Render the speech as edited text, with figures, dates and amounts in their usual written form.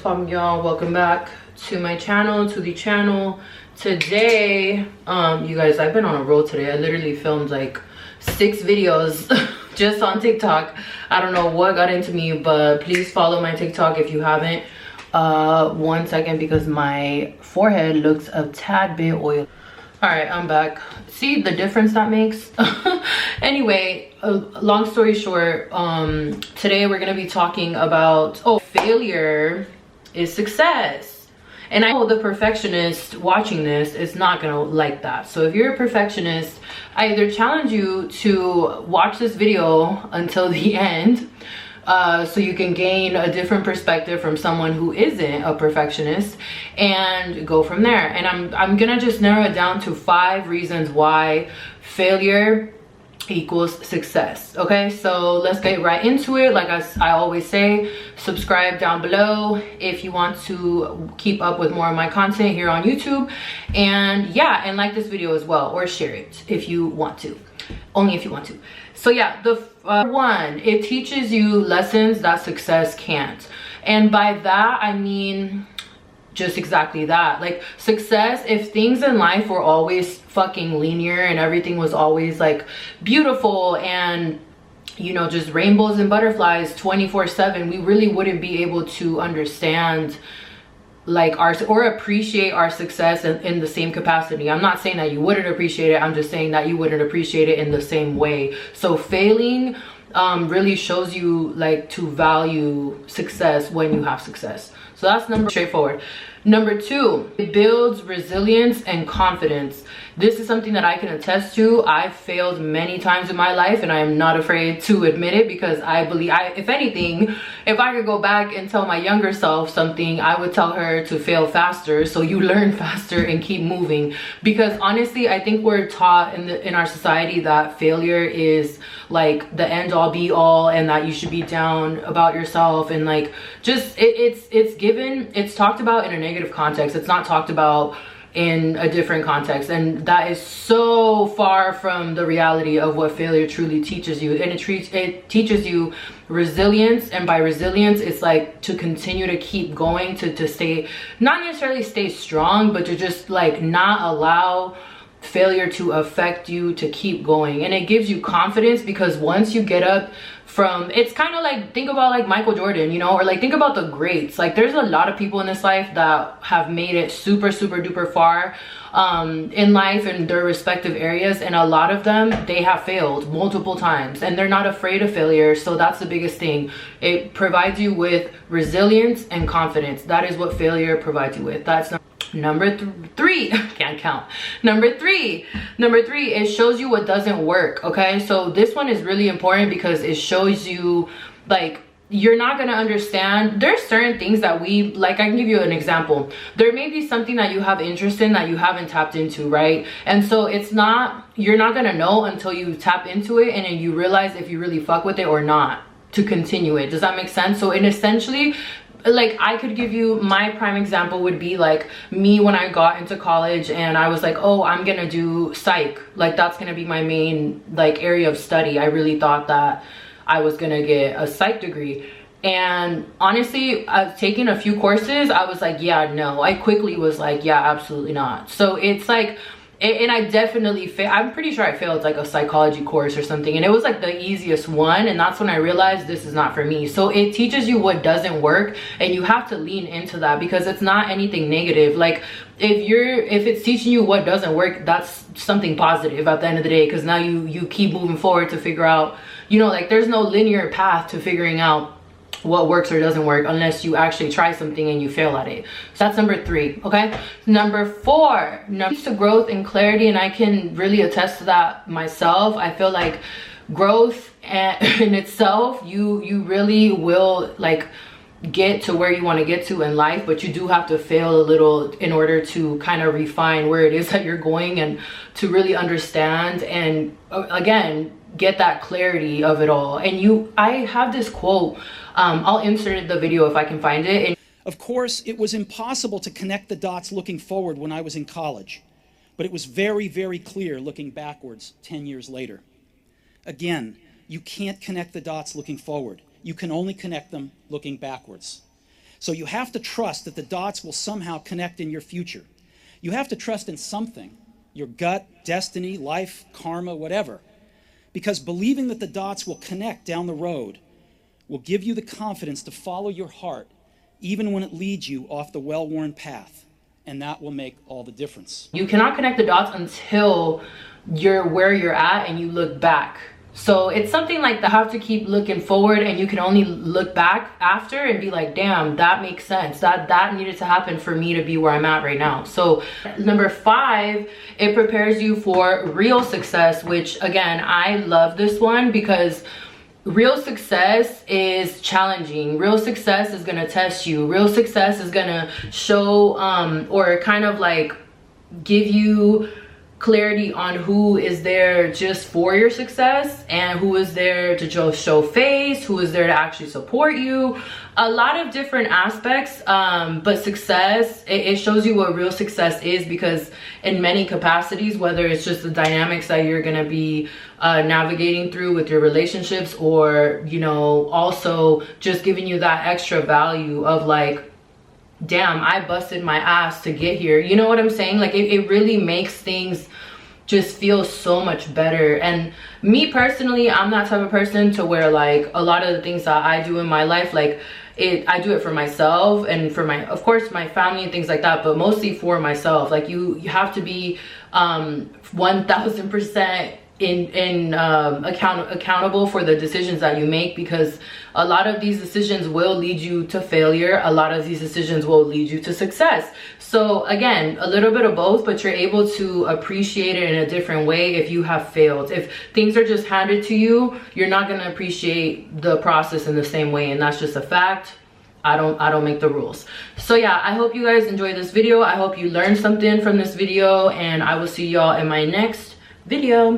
poppin', y'all? Welcome back to my channel, today. You guys, I've been on a roll today. I literally filmed like 6 videos just on TikTok. I don't know what got into me, but please follow my TikTok if you haven't. 1 second, because my forehead looks a tad bit oily. All right, I'm back. See the difference that makes? Anyway, long story short, today we're gonna be talking about failure is success. And I know the perfectionist watching this is not gonna like that. So if you're a perfectionist, I either challenge you to watch this video until the end, so you can gain a different perspective from someone who isn't a perfectionist, and go from there. And I'm gonna just narrow it down to 5 reasons why failure equals success. Okay, so let's get right into it. Like I always say, subscribe down below if you want to keep up with more of my content here on YouTube, and yeah, and like this video as well, or share it if you want to, only if you want to. So yeah, the one, it teaches you lessons that success can't. And by that I mean just exactly that. Like success, if things in life were always fucking linear and everything was always like beautiful and, you know, just rainbows and butterflies 24/7, we really wouldn't be able to understand like or appreciate our success in the same capacity. I'm not saying that you wouldn't appreciate it, I'm just saying that you wouldn't appreciate it in the same way. So failing really shows you like to value success when you have success. So that's straightforward. Number 2, it builds resilience and confidence. This is something that I can attest to. I've failed many times in my life, and I am not afraid to admit it, because I believe, if anything, if I could go back and tell my younger self something, I would tell her to fail faster so you learn faster and keep moving. Because honestly, I think we're taught in our society that failure is like the end all be all, and that you should be down about yourself, and like just it's talked about in a negative context. It's not talked about in a different context, and that is so far from the reality of what failure truly teaches you. And it teaches you resilience, and by resilience it's like to continue to keep going, to stay, not necessarily stay strong, but to just like not allow failure to affect you, to keep going. And it gives you confidence, because once you get up from, it's kind of like, think about like Michael Jordan, you know, or like think about the greats. Like there's a lot of people in this life that have made it super duper far in life in their respective areas, and a lot of them, they have failed multiple times, and they're not afraid of failure. So that's the biggest thing. It provides you with resilience and confidence. That is what failure provides you with. That's number 3. Can't count. Number three, it shows you what doesn't work. Okay, so this one is really important, because it shows you like you're not gonna understand. There's certain things that we like. I can give you an example. There may be something that you have interest in that you haven't tapped into, right? And so you're not gonna know until you tap into it, and then you realize if you really fuck with it or not to continue it. Does that make sense? So essentially, like I could give you, my prime example would be like me when I got into college, and I was like, oh, I'm gonna do psych, like that's gonna be my main like area of study. I really thought that I was gonna get a psych degree, and honestly, taking a few courses, I was like, yeah, no. I quickly was like, yeah, absolutely not. So it's like, and I definitely I'm pretty sure I failed like a psychology course or something, and it was like the easiest one, and that's when I realized this is not for me. So it teaches you what doesn't work, and you have to lean into that, because it's not anything negative. Like if it's teaching you what doesn't work, that's something positive at the end of the day, because now you keep moving forward to figure out, you know, like there's no linear path to figuring out what works or doesn't work unless you actually try something and you fail at it. So that's number 3. Okay, number 4, leads to growth and clarity, and I can really attest to that myself. I feel like growth in itself, you really will like get to where you want to get to in life, but you do have to fail a little in order to kind of refine where it is that you're going, and to really understand and again get that clarity of it all. And I have this quote, I'll insert the video if I can find it. And of course, it was impossible to connect the dots looking forward when I was in college, but it was very clear looking backwards 10 years later. Again, you can't connect the dots looking forward. You can only connect them looking backwards. So you have to trust that the dots will somehow connect in your future. You have to trust in something, your gut, destiny, life, karma, whatever. Because believing that the dots will connect down the road will give you the confidence to follow your heart, even when it leads you off the well-worn path. And that will make all the difference. You cannot connect the dots until you're where you're at and you look back. So it's something like that. You have to keep looking forward, and you can only look back after and be like, damn, that makes sense. That needed to happen for me to be where I'm at right now. So number 5, it prepares you for real success, which again, I love this one because real success is challenging. Real success is gonna test you. Real success is gonna show or kind of like give you clarity on who is there just for your success and who is there to just show face, who is there to actually support you. A lot of different aspects, but success, it shows you what real success is, because in many capacities, whether it's just the dynamics that you're gonna be navigating through with your relationships, or, you know, also just giving you that extra value of like, damn, I busted my ass to get here. You know what I'm saying? Like it really makes things just feel so much better. And me personally, I'm that type of person to where like a lot of the things that I do in my life, like I do it for myself and for my, of course, my family and things like that, but mostly for myself. Like you have to be 1000% accountable for the decisions that you make, because a lot of these decisions will lead you to failure. A lot of these decisions will lead you to success. So again, a little bit of both, but you're able to appreciate it in a different way if you have failed. If things are just handed to you, you're not going to appreciate the process in the same way, and that's just a fact. I don't make the rules. So yeah, I hope you guys enjoyed this video. I hope you learned something from this video, and I will see y'all in my next video.